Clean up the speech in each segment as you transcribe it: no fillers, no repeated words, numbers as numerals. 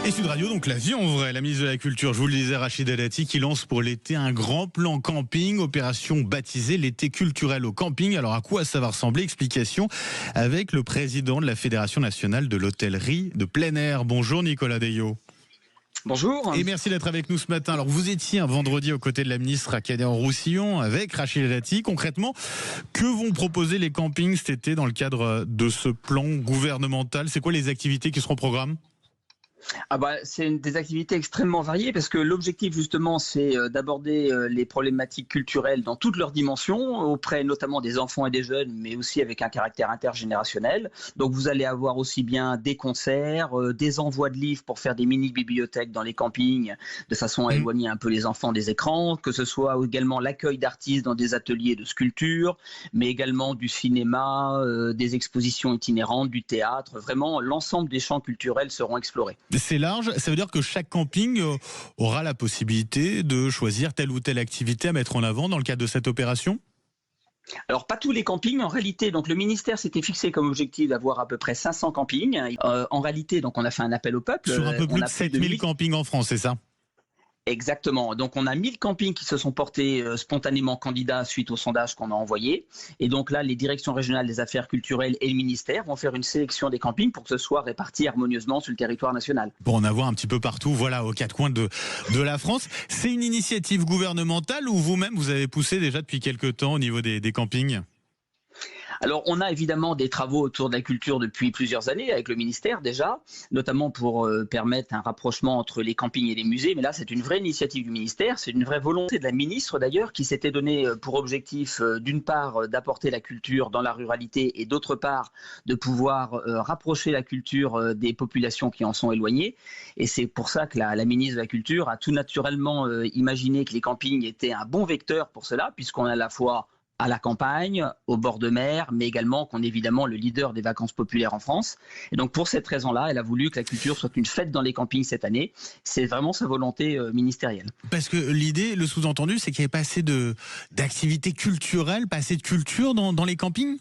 Et Sud Radio, donc la vie en vrai, la ministre de la Culture, je vous le disais, Rachida Dati, qui lance pour l'été un grand plan camping, opération baptisée l'été culturel au camping. Alors à quoi ça va ressembler? Explication avec le président de la Fédération nationale de l'hôtellerie de plein air. Bonjour Nicolas Deillot. Bonjour. Et merci d'être avec nous ce matin. Alors vous étiez un vendredi aux côtés de la ministre à Canet-en-Roussillon avec Rachida Dati. Concrètement, que vont proposer les campings cet été dans le cadre de ce plan gouvernemental? C'est quoi les activités qui seront au programme? C'est des activités extrêmement variées parce que l'objectif justement c'est d'aborder les problématiques culturelles dans toutes leurs dimensions auprès notamment des enfants et des jeunes, mais aussi avec un caractère intergénérationnel. Donc vous allez avoir aussi bien des concerts, des envois de livres pour faire des mini-bibliothèques dans les campings de façon à éloigner un peu les enfants des écrans, que ce soit également l'accueil d'artistes dans des ateliers de sculpture, mais également du cinéma, des expositions itinérantes, du théâtre. Vraiment, l'ensemble des champs culturels seront explorés. C'est large, ça veut dire que chaque camping aura la possibilité de choisir telle ou telle activité à mettre en avant dans le cadre de cette opération? Alors, pas tous les campings, en réalité. Donc, le ministère s'était fixé comme objectif d'avoir à peu près 500 campings. En réalité, donc, on a fait un appel au peuple. Sur un peu plus de 7000 campings en France, c'est ça? Exactement. Donc, on a 1000 campings qui se sont portés spontanément candidats suite au sondage qu'on a envoyé. Et donc là, les directions régionales des affaires culturelles et le ministère vont faire une sélection des campings pour que ce soit réparti harmonieusement sur le territoire national. Pour en avoir un petit peu partout, voilà, aux quatre coins de la France. C'est une initiative gouvernementale ou vous-même, vous avez poussé déjà depuis quelques temps au niveau des campings? Alors, on a évidemment des travaux autour de la culture depuis plusieurs années avec le ministère déjà, notamment pour permettre un rapprochement entre les campings et les musées. Mais là, c'est une vraie initiative du ministère, c'est une vraie volonté de la ministre d'ailleurs, qui s'était donné pour objectif d'une part d'apporter la culture dans la ruralité et d'autre part de pouvoir rapprocher la culture des populations qui en sont éloignées. Et c'est pour ça que la ministre de la Culture a tout naturellement imaginé que les campings étaient un bon vecteur pour cela, puisqu'on a à la fois à la campagne, au bord de mer, mais également qu'on est évidemment le leader des vacances populaires en France. Et donc pour cette raison-là, elle a voulu que la culture soit une fête dans les campings cette année. C'est vraiment sa volonté ministérielle. Parce que l'idée, le sous-entendu, c'est qu'il n'y avait pas assez d'activités culturelles, pas assez de culture dans les campings?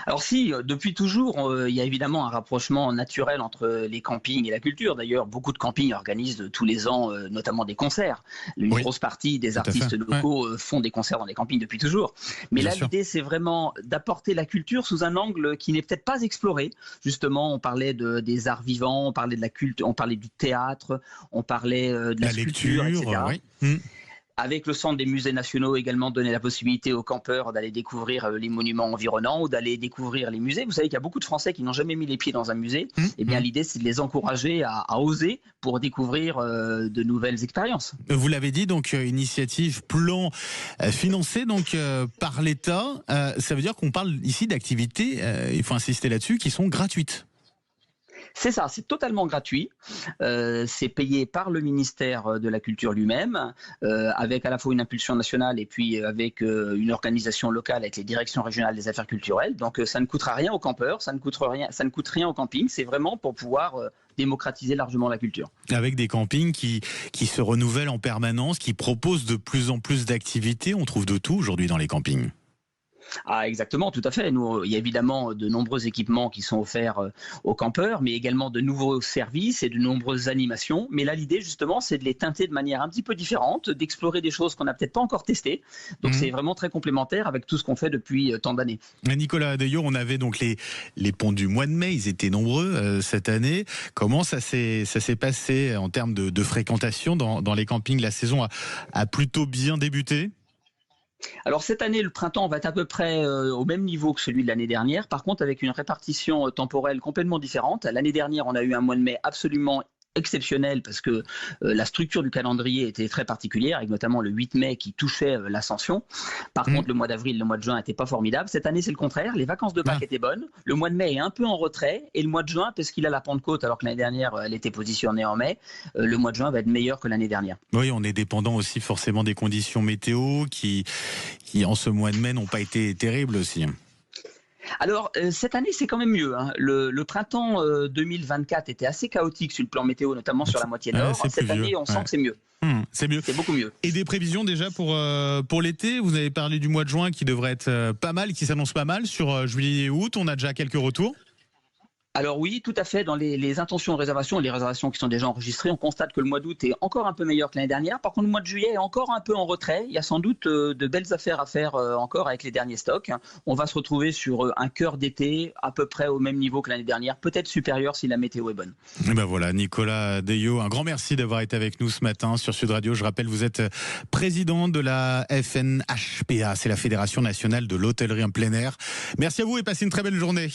Alors si, depuis toujours, il y a évidemment un rapprochement naturel entre les campings et la culture. D'ailleurs, beaucoup de campings organisent tous les ans notamment des concerts. Une grosse partie des artistes locaux font des concerts dans les campings depuis toujours. Mais là, l'idée, c'est vraiment d'apporter la culture sous un angle qui n'est peut-être pas exploré. Justement, on parlait des arts vivants, on parlait de la culture, on parlait du théâtre, on parlait de la sculpture, etc. Avec le centre des musées nationaux également donner la possibilité aux campeurs d'aller découvrir les monuments environnants ou d'aller découvrir les musées. Vous savez qu'il y a beaucoup de Français qui n'ont jamais mis les pieds dans un musée. Eh bien, l'idée, c'est de les encourager à oser pour découvrir de nouvelles expériences. Vous l'avez dit, donc initiative, plan financé donc par l'État. Ça veut dire qu'on parle ici d'activités, il faut insister là-dessus, qui sont gratuites. C'est ça, c'est totalement gratuit. C'est payé par le ministère de la Culture lui-même, avec à la fois une impulsion nationale et puis avec une organisation locale avec les directions régionales des affaires culturelles. Donc ça ne coûtera rien aux campeurs, ça ne coûte rien au camping. C'est vraiment pour pouvoir démocratiser largement la culture. Avec des campings qui se renouvellent en permanence, qui proposent de plus en plus d'activités. On trouve de tout aujourd'hui dans les campings. Ah, exactement, tout à fait. Nous, il y a évidemment de nombreux équipements qui sont offerts aux campeurs, mais également de nouveaux services et de nombreuses animations. Mais là, l'idée, justement, c'est de les teinter de manière un petit peu différente, d'explorer des choses qu'on n'a peut-être pas encore testées. Donc, c'est vraiment très complémentaire avec tout ce qu'on fait depuis tant d'années. Nicolas, d'ailleurs, on avait donc les ponts du mois de mai, ils étaient nombreux cette année. Comment ça s'est passé en termes de fréquentation dans les campings? La saison a plutôt bien débuté? Alors cette année, le printemps va être à peu près au même niveau que celui de l'année dernière, par contre avec une répartition temporelle complètement différente. L'année dernière, on a eu un mois de mai absolument exceptionnel parce que la structure du calendrier était très particulière, avec notamment le 8 mai qui touchait l'Ascension. Par contre, le mois d'avril, le mois de juin n'était pas formidable. Cette année, c'est le contraire. Les vacances de Pâques étaient bonnes. Le mois de mai est un peu en retrait. Et le mois de juin, parce qu'il a la Pentecôte, alors que l'année dernière, elle était positionnée en mai, le mois de juin va être meilleur que l'année dernière. Oui, on est dépendant aussi forcément des conditions météo qui en ce mois de mai, n'ont pas été terribles aussi. Alors, cette année, c'est quand même mieux. Le printemps 2024 était assez chaotique sur le plan météo, notamment sur la moitié nord. Cette année, on sent que c'est mieux. C'est mieux. C'est beaucoup mieux. Et des prévisions déjà pour l'été? Vous avez parlé du mois de juin qui devrait être pas mal, qui s'annonce pas mal. Sur juillet et août, on a déjà quelques retours? Alors oui, tout à fait. Dans les intentions de réservation et les réservations qui sont déjà enregistrées, on constate que le mois d'août est encore un peu meilleur que l'année dernière. Par contre, le mois de juillet est encore un peu en retrait. Il y a sans doute de belles affaires à faire encore avec les derniers stocks. On va se retrouver sur un cœur d'été à peu près au même niveau que l'année dernière, peut-être supérieur si la météo est bonne. Et ben voilà, Nicolas Deillot, un grand merci d'avoir été avec nous ce matin sur Sud Radio. Je rappelle, vous êtes président de la FNHPA, c'est la Fédération nationale de l'hôtellerie en plein air. Merci à vous et passez une très belle journée.